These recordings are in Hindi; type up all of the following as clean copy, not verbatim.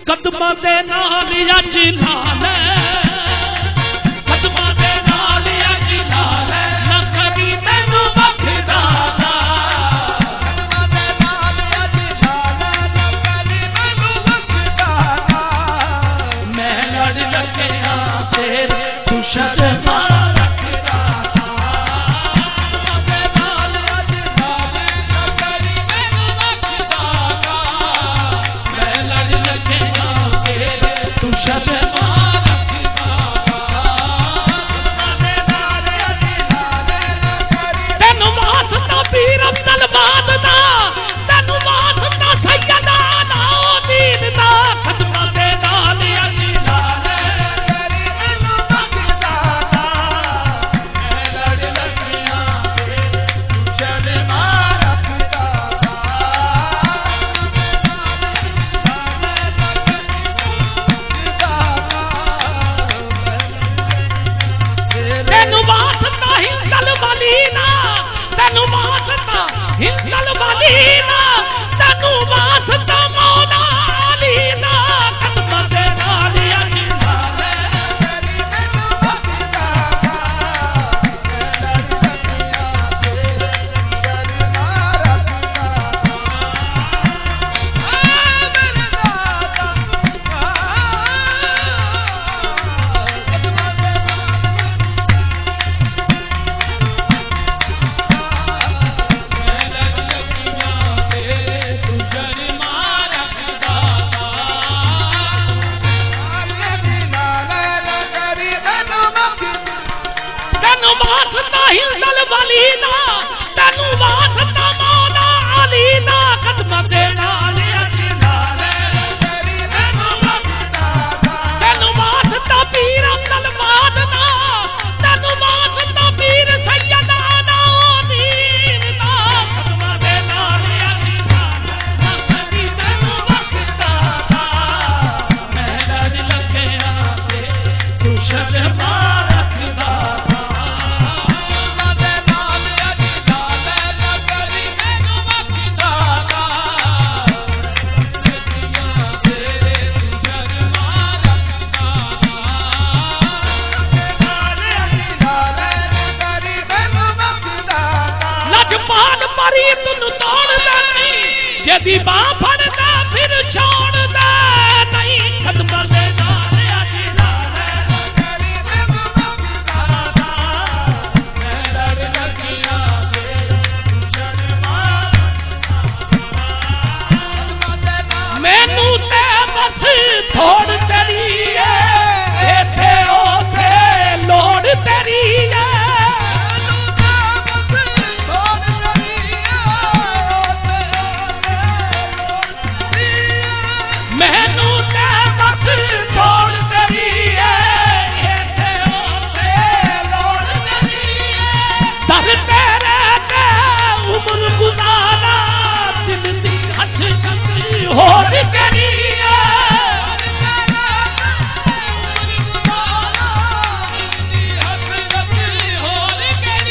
कदमां दे नाल अज लाल कदमां दे नाल अज लाल ना कदी मैनू बखदा कदमां दे नाल अज लाल ना कदी मैनू बखदा मैं लड़ लगिया तेरे तू शर्मा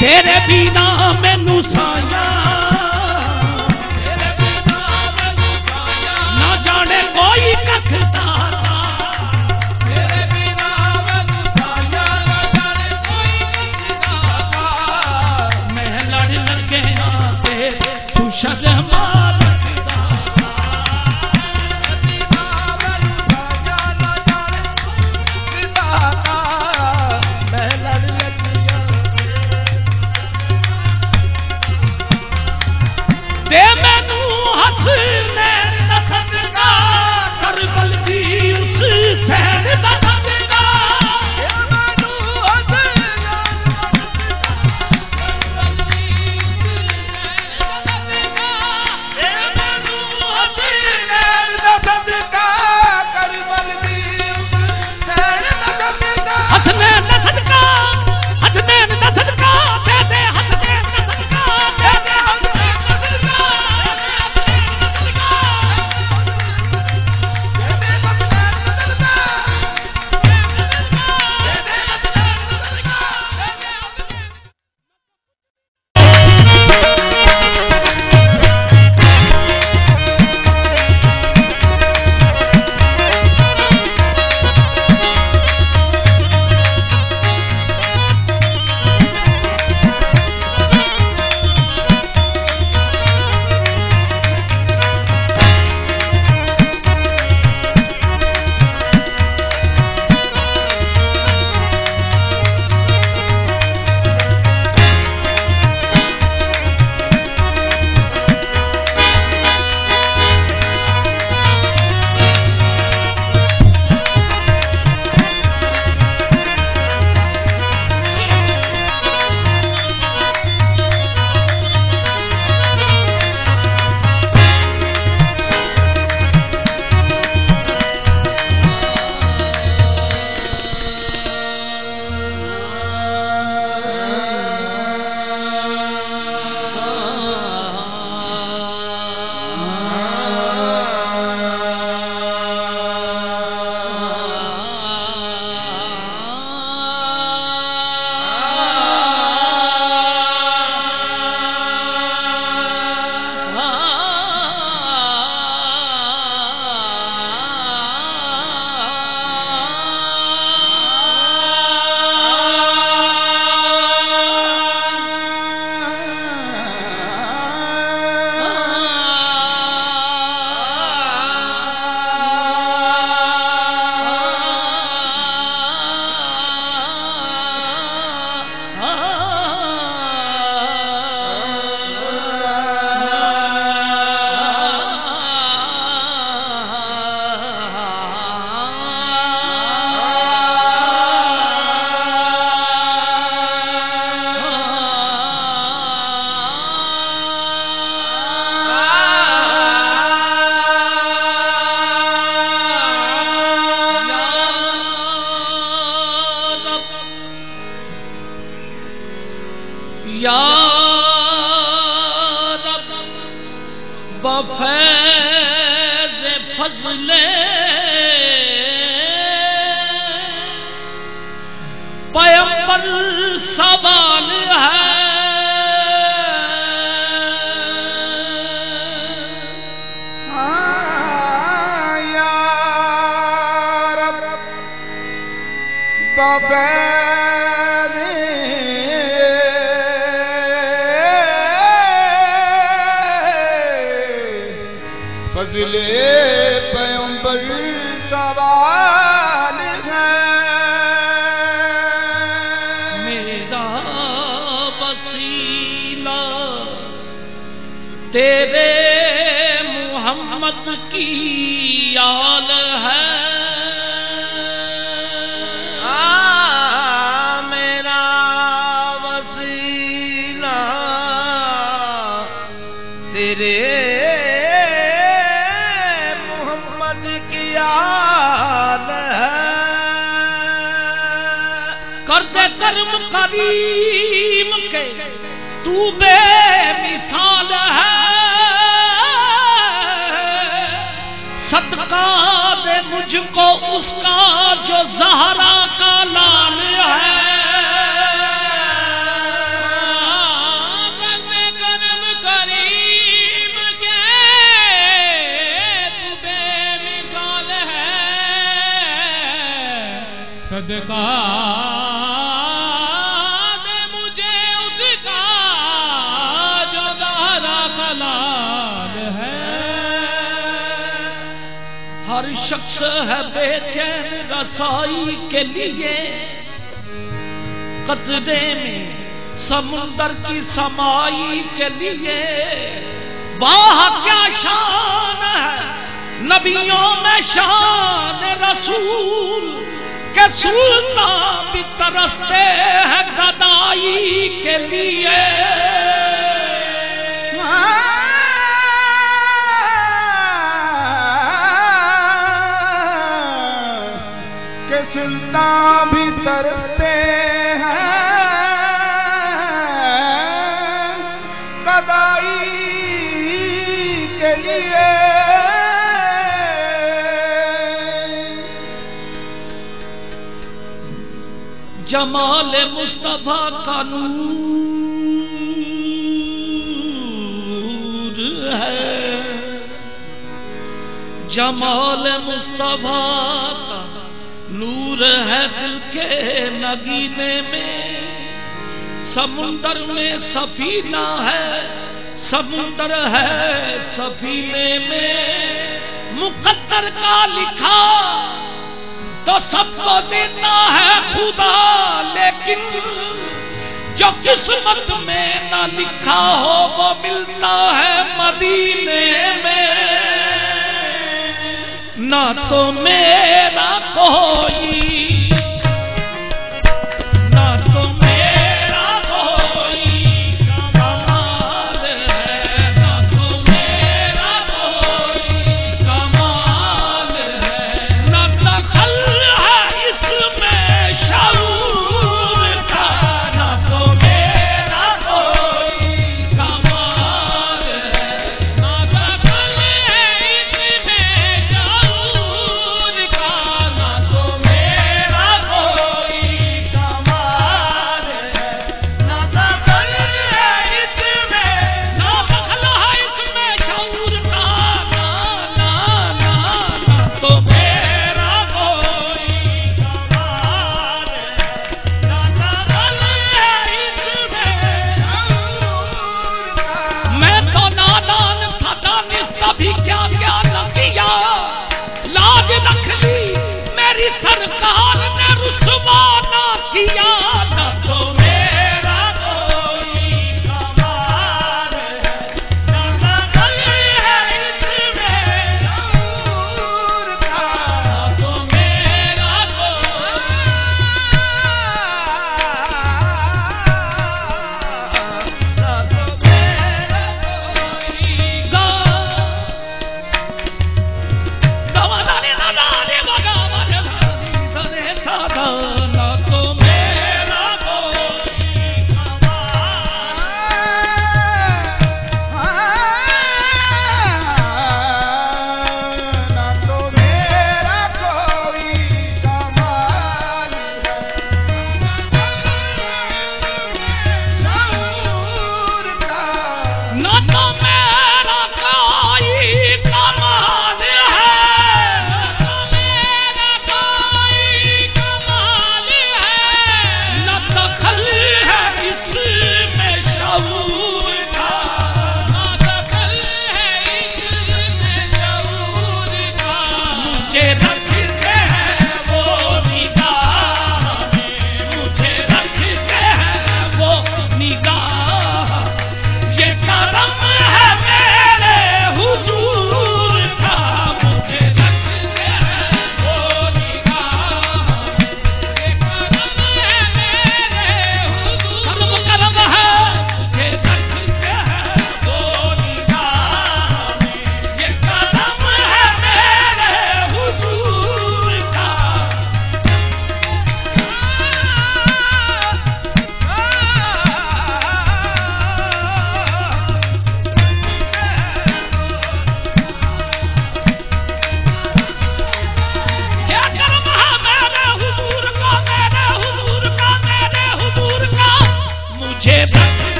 तेरे बिना मैनू साया ना जाने कोई कखदा तेरे बिना मैनू साया ना जाने कोई कखदा मैं लड़ लगिया तेरे तू शर्मा पैगंबर सवाल है। या रब बबैदे फज़ले पैगंबर सवाल है। मेरा वसीला तेरे मोहम्मद की आल है। मेरा वसीला तेरे मोहम्मद की आल है। करते कर्म करीम के तू बेमिसाल है। सदका दे मुझको उसका जो ज़हरा का लाल है। करते कर्म करीम के तू बेमिसाल है। सदका हर शख्स है बेचैन रसाई के लिए। कतरे में समुंदर की समाई के लिए। वाह क्या शान है नबियों में शान रसूल के। सुल्तान भी तरसते हैं गदाई के लिए। सुल्तान भी तरसते हैं गदाई के लिए। जमाल मुस्तफा का नूर है। जमाल मुस्तफा का नूर है दिल के नगीने में। समुंदर में सफीना है। समुंदर है सफीने में। मुकद्दर का लिखा तो सबको देता है खुदा। लेकिन जो किस्मत में ना लिखा हो वो मिलता है मदीने में। ना तो मेरा कोई ना तो मेरा कोई कमाल है। ना तो मेरा कोई कमाल है। ना दखल है इसमें शऊर का। ना तो मेरा कोई कमाल है। ना दखल है इसमें सरकार ने रुसवा ना किया। ना तो मेरा कोई कमाल है। ना दखल है इसमें शऊर का। ना तो मेरा कोई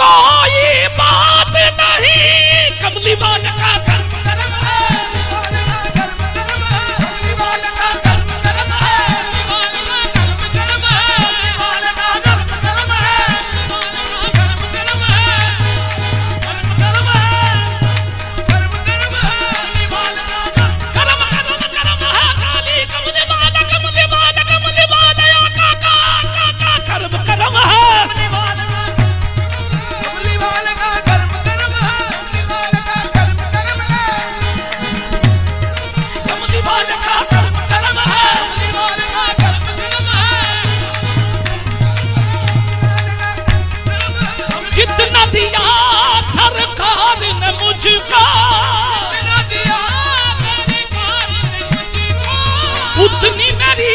कोई बात नहीं, कमली वाले का कर्म कर्म है, कमली वाले का कर्म कर्म है, कर्म कर्म है, वाले का कर्म कर्म है, कर्म कर्म है, कर्म कर्म है, कर्म कर्म है, वाले का कर्म कर्म कर्म है, काली कमली वाले कमली वाले कमली वाले का कर्म कर्म है, कमली वाले का कर्म कर्म है, कमली वाले का कर्म कर्म है, कमली वाले का कर्म कर्म है, जितना दिया सरकार ने मुझको, उतनी मेरी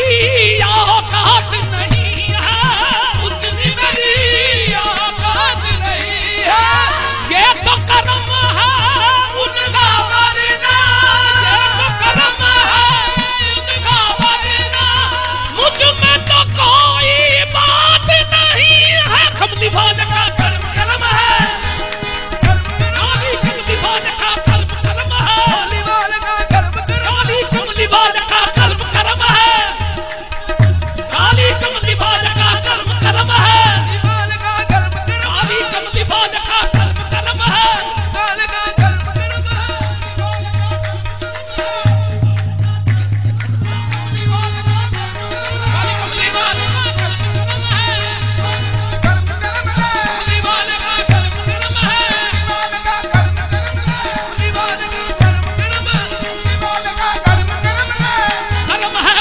औकात नहीं है, उतनी मेरी औकात नहीं है, ये तो कर्म है उनका वरना, ये तो कर्म है उनका वरना, मुझ में तो कोई बात नहीं है, कमली वाले का कर्म कर्म है, काली कमली वाले का कर्म कर्म है, काली वाले का कर्म कर्म, काली कमली वाले का कर्म कर्म है, काली कमली वाले का कर्म कर्म है, काली कमली वाले का कर्म कर्म है, काली का कर्म कर्म है, काली कमली वाले का कर्म कर्म है, कमली वाले का कर्म कर्म है, कमली वाले का कर्म कर्म है, कर्म है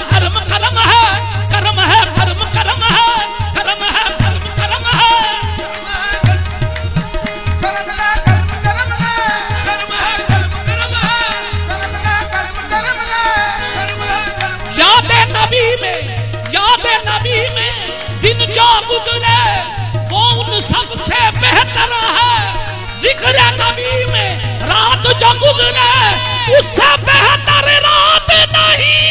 कर्म कर्म है, कर्म है कर्म कर्म है, कर्म है कर्म कर्म है, यादें नबी में दिन जो गुजरे वो उन सबसे बेहतर है, जिक्र नबी में रात जो गुजरे उससे बेहतर रात नहीं,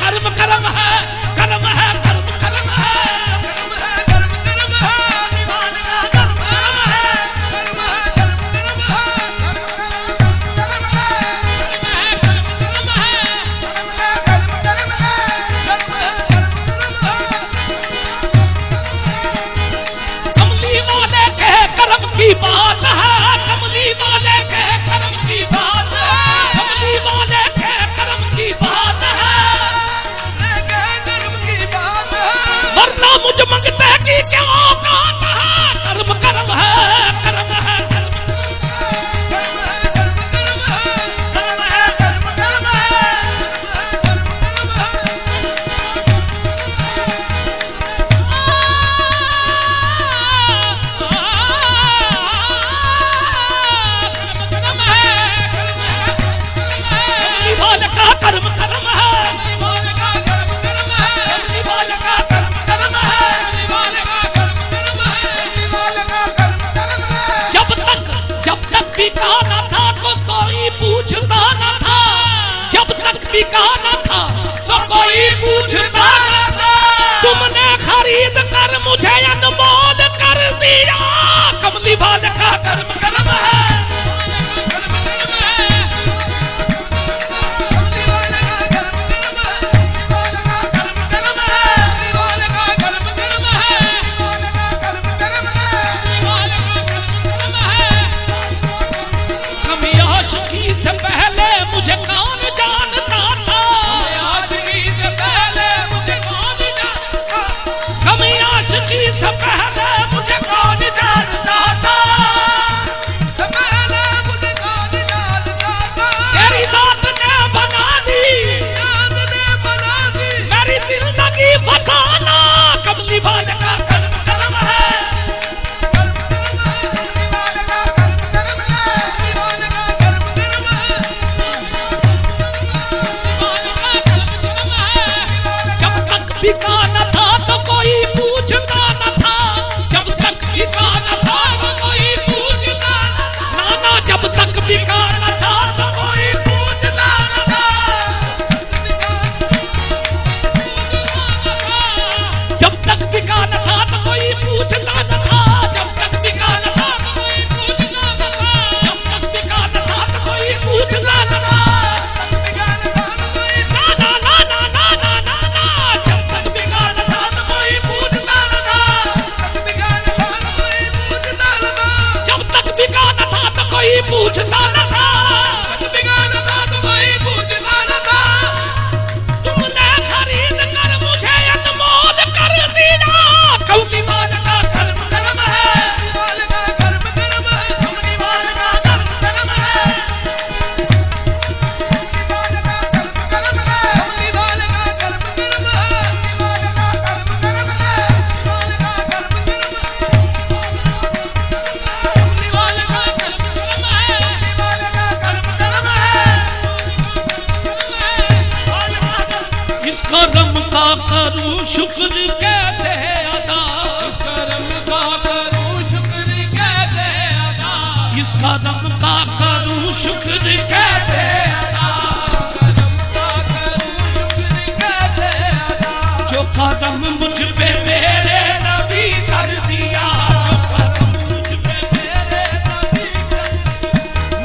कर्म कर्म है, कर्म है कर्म कर्म है, कर्म है कर्म कर्म है, कर्म है कर्म कर्म है, कर्म है कर्म कर्म है, कमली वाले के कर्म की बात है, कमली वाले के कर्म की बात है, कमली वाले के कर्म की बात है, वरना मुझ मंगते की क्या औकात है, कर्म कर्म है, कर्म है कर्म कर्म है, कर्म कर्म है, कमली वाले का कर्म कर्म है, कमली वाले का कर्म कर्म है, कमली वाले का कर्म कर्म है, कमली वाले का कर्म कर्म है, कमली वाले का कर्म कर्म है, जब तक बिका न था तो कोई पूछता न था, जब तक बिका न था तो कोई पूछता न था, तुमने खरीद कर मुझे अनमोल कर दिया, कमली वाले का कर्म कर्म है, कर्म कर्म है, कमली वाले का कर्म कर्म है, कर्म कर्म है, कमली वाले का कर्म कर्म है, कर्म कर्म है, कमली वाले का कर्म कर्म है, कमी आशिकी से पहले मुझे कौन जानता था, आशिकी से पहले मुझे कौन जानता, कमी आशिकी से पहले मुझे कौन जानता था, पहले मुझे कौन जानता था, तेरी जात ने बना दी, मेरी जिंदगी बताना, कमली वाले का कर्म कर्म है, जब तक बिका न था तो कोई पूछता न था, जब तक बिका न था तो कोई पूछता न था, नाना जब तक बिका न था तो कोई पूछता न था, जब तक बिका न था तो कोई पूछता न था, जब तक बिका न था शुक्र कैसे अदा, करम का करूं शुक्र कैसे अदा, इस कदम का करूं शुक्र कैसे अदा, करम का करूं शुक्र कैसे अदा, जो कदम मुझ पे मेरे नबी कर दिया, जो कदम मुझ पे मेरे नबी कर दिया।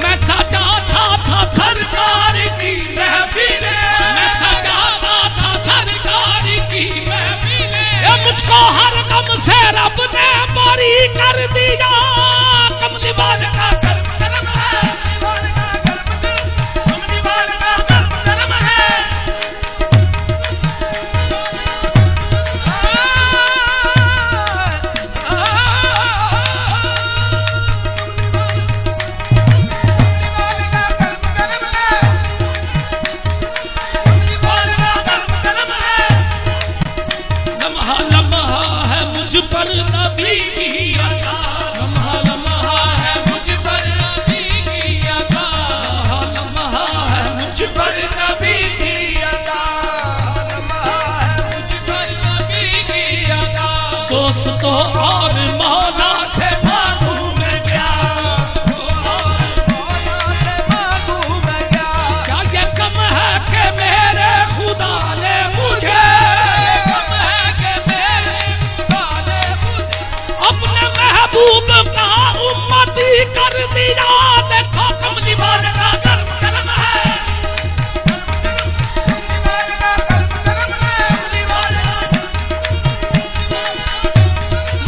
मैं सजाता था सरकार की महफिलें, मैं सजाता था सरकार की महफिलें, मुझको हर गम से रब ने बरी कर दिया। कमली वाले का कर्म कर्म है, कमली वाले का कर्म कर्म है। लम्हा लम्हा है मुझ पर नबी की अता, लम्हा लम्हा है मुझ पर नबी की अता, लम्हा है मुझ पर नबी की अता, लम्हा है मुझ पर नबी की अता। दोस्तों और मौला से मांगू मैं क्या, मौला से मांगू मैं क्या, क्या ये कम है कि मेरे खुदा ने मुझे, अपने महबूब का उम्मती कर दिया। देखो कमली वाले का कर्म कर्म है, कमली वाले का कर्म कर्म है, कमली वाले का।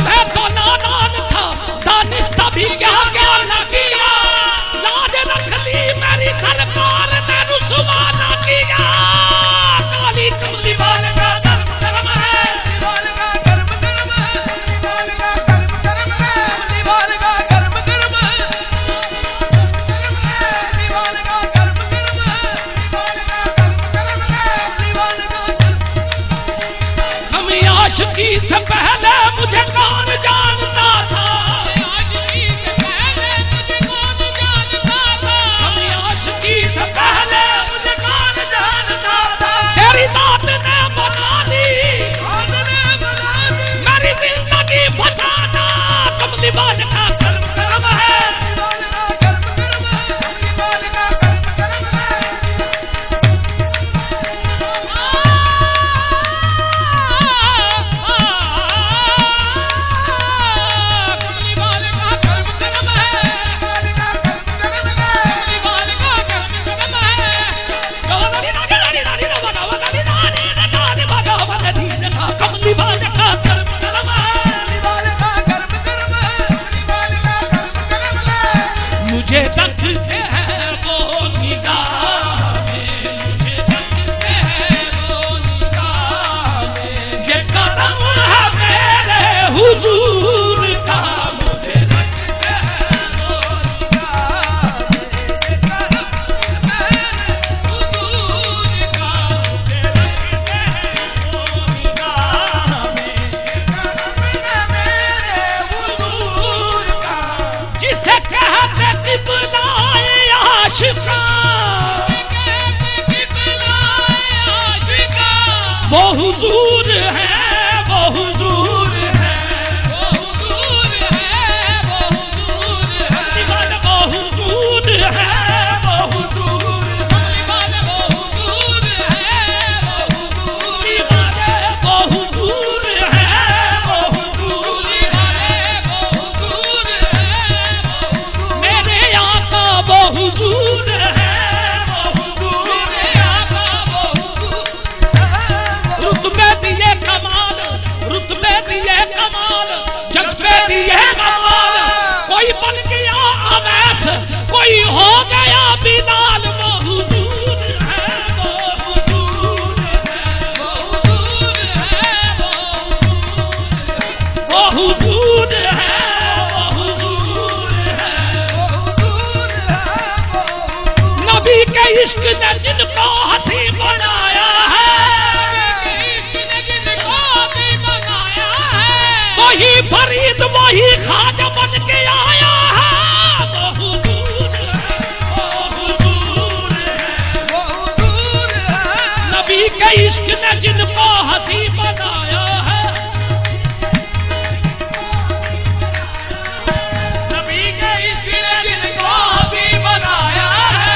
मैं तो नादान था, दानिस्ता भी क्या क्या न किया, लाज रख ली मेरी सरकार ने रुसवा न किया। काली कमली वाले का कर्म कर्म है, कमली वाले का कर्म कर्म है, कमली वाले का कर्म कर्म है, कमली वाले का कर्म कर्म है, कमली वाले का कर्म कर्म है, कमली वाले का कर्म कर्म है, कमली वाले का कर्म। कमी आशिकी से पहले मुझे कौन जानता था, आशिकी से पहले मुझे कौन जानता था, कमी आशिकी से पहले मुझे कौन जानता था। तेरी बात ने बना दी, मेरी जिंदगी बचाना। कमली वाले का कर्म कर्म है, कमली वाले का कर्म कर्म है, कमली वाले का कर्म कर्म है। कमली वाले का कर्म कर्म है, कमली वाले का कर्म कर्म है, कमली वाले का कर्म कर्म है। कमली वाले का कर्म कर्म है, कमली वाले का कर्म कर्म है, कमली वाले का कर्म कर्म है। मुझे रखते हैं वो निगाह में, मुझे रखते हैं वो निगाह में, ये करम है मेरे हुजूर का। मुझे रखते हैं वो निगाह में, ये करम है मेरे हुजूर का। मुझे रखते हैं वो निगाह में, ये करम है मेरे हुजूर का। जिसे कहते किबलाए आशिका, वो हुजूर है, वो हुजूर है, वो हुजूर है, वो हुजूर है, वो हुजूर है, वो हुजूर है, वो हुजूर है, वो हुजूर है, वो हुजूर है, वो हुजूर है। मेरे आका वो हुजूर है, वो हुजूर, मेरे आका वो हुजूर है। रुतबे दिए कमाल, रुतबे दिए कमाल, जज्बे दिए कमाल। कोई बन गया अवैस, कोई हो गया बिलाल। वो हुजूर है, वो हुजूर है, वो हुजूर है, वो हुजूर है, वो हुजूर है, वो हुजूर है। नबी के इश्क ने जिनको हंसी बनाया है, वही फरीद वही ख्वाजा बन के आया है। वो हुजूर है, वो हुजूर है, वो हुजूर है। नबी के इश्क ने ने जिनको हंसी बनाया है, नबी के इश्क ने जिनको हंसी बनाया है,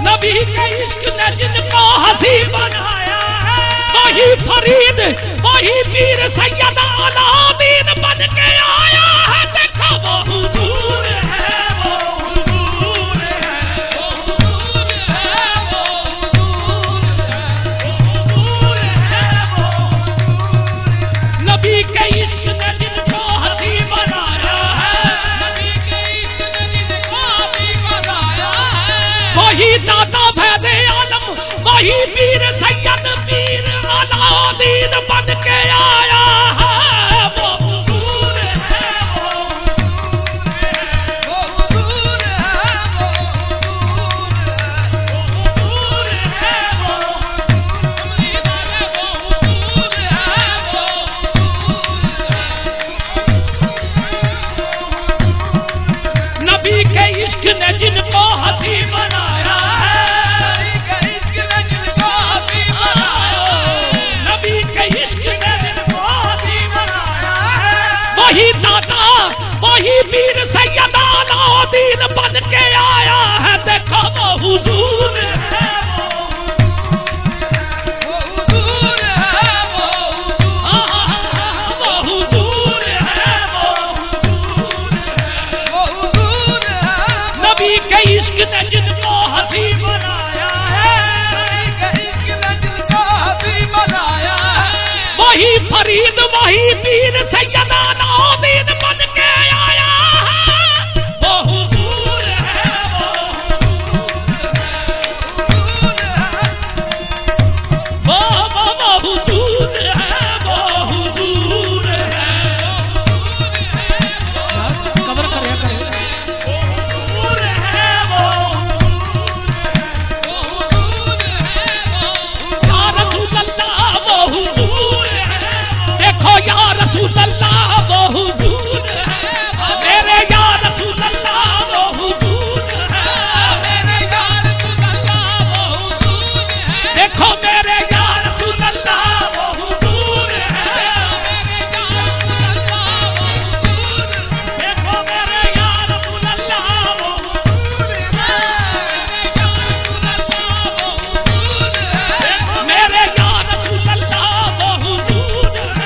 नबी के इश्क ने जिनको हंसी बनाया है, वही फरीद वही पीर सैयद अलाउद्दीन बन के आया है। देखो वो हुजूर है, वो हुजूर है, वो हुजूर है, वो हुजूर है, वो हुजूर। नबी के इश्क ने जिनको हंसी बनाया है, नबी के इश्क ने जिनको हंसी बनाया है, वही दाता भैदे आलम वही पीर सैयद पीर अलाउद्दीन बन के आया है। वो हुजूर है, वो हुजूर है, वो हुजूर है, वो हुजूर है, वो हुजूर है, वो हुजूर। नबी के इश्क ने जिनको हंसी बनाया है, वही दाता वही पीर सैयद अलाउद्दीन बन के आया है। देखो वो हुजूर है, वो हुजूर है, वो हुजूर है, वो हुजूर है। नबी के इश्क ने जिनको हंसी बनाया है, वही फरीद वही पीर सैयद अलाउद्दीन बन के आया है। वो हुजूर है, वो हुजूर है, वो हुजूर है, कबर करे वो हुजूर है, वो हुजूर है, या रसूल अल्लाह वो हुजूर है। देखो या रसूल अल्लाह वो हुजूर है, मेरे या रसूल अल्लाह वो हुजूर है, मेरे या रसूल अल्लाह वो हुजूर है। देखो मेरे या रसूल अल्लाह वो हुजूर है, मेरे या रसूल अल्लाह वो हुजूर है। देखो मेरे या रसूल अल्लाह वो हुजूर है, मेरे या रसूल अल्लाह वो हुजूर है,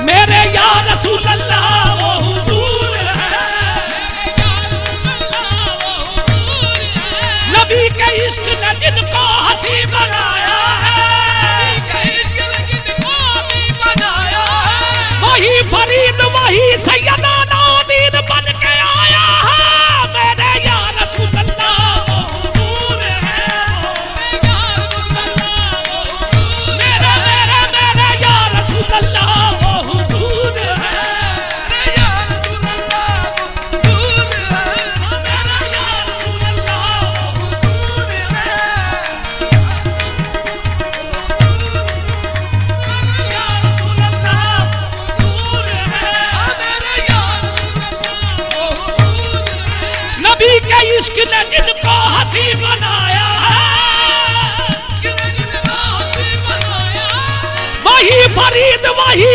मेरे या रसूल अल्लाह वो हुजूर है, नबी के इश्क ने जिनको हंसी बनाया है, वही फरीद वही सैयद अलाउद्दीन बन के आया है। मेरे या रसूल अल्लाह वो हुजूर है, मेरे मेरे मेरे या रसूल अल्लाह वो हुजूर है, मेरे या रसूल अल्लाह वो हुजूर है, मेरे या रसूल अल्लाह वो हुजूर है, मेरे या रसूल अल्लाह वो हुजूर है, मेरे या रसूल अल्लाह वो हुजूर है। नबी के इश्क ने जिनको हंसी बनाया है, वही फरीद वही